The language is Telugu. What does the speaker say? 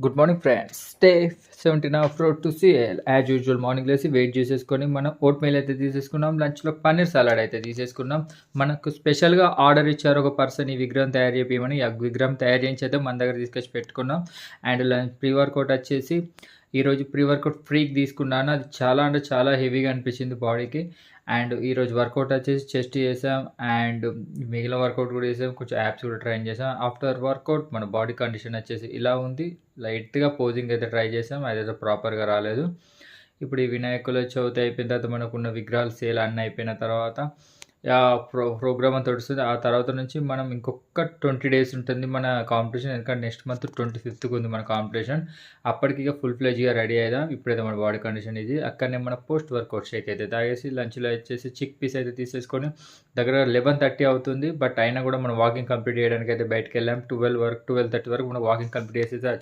Good morning friends. Day 17 of road to CL. As usual morning లేసి వెయిట్ చేసేసుకొని మనం ఓట్ మీల్ అయితే తీసేసుకున్నాం. లంచ్లో పన్నీర్ సలాడ్ అయితే తీసేసుకున్నాం. మనకు స్పెషల్గా ఆర్డర్ ఇచ్చారు ఒక పర్సన్ ఈ విగ్రహం తయారు చేయమని. ఆ విగ్రహం తయారు చేయించి అయితే మన దగ్గర తీసుకొచ్చి పెట్టుకున్నాం. అండ్ లంచ్ ప్రీ వర్కౌట్ వచ్చేసి ఈరోజు ప్రీ వర్కౌట్ ఫ్రీక్ తీసుకున్నాను. అది చాలా అంటే చాలా హెవీగా అనిపించింది బాడీకి. అండ్ ఈరోజు వర్కౌట్ వచ్చేసి చెస్ట్ చేసాం అండ్ మిగిలిన వర్కౌట్ కూడా చేసాం. కొంచెం యాప్స్ కూడా ట్రైన్ చేసాం. ఆఫ్టర్ వర్కౌట్ మన బాడీ కండిషన్ వచ్చేసి ఇలా ఉంది. లైట్గా పోజింగ్ అయితే ట్రై చేసాం, అదైతే ప్రాపర్గా రాలేదు. ఇప్పుడు ఈ వినాయకుల చవితి అయిపోయిన తర్వాత మనకున్న విగ్రహాలు సేల్ అన్నీ అయిపోయిన తర్వాత ప్రోగ్రామ్ అంతా వస్తుంది. ఆ తర్వాత నుంచి మనం ఇంకొక 20 days ఉంటుంది మన కాంపిటీషన్. ఎందుకంటే నెక్స్ట్ మంత్ 25th ఉంది మన కాంపిటీషన్. అప్పటికి ఇక ఫుల్ ఫ్లెజ్గా రెడీ అవుదాం. ఇప్పుడైతే మన బాడీ కండిషన్ ఇది. అక్కడనే మన పోస్ట్ వర్కౌట్ షేక్ అయితే తాగేసి లంచ్లో వచ్చేసి చిక్ పీస్ అయితే తీసేసుకొని దగ్గర 11:30 అవుతుంది. బట్ అయినా కూడా మనం వాకింగ్ కంప్లీట్ చేయడానికి అయితే బయటకు వెళ్ళాం. 12:30 వరకు మనం వాకింగ్ కంప్లీట్ చేసేసి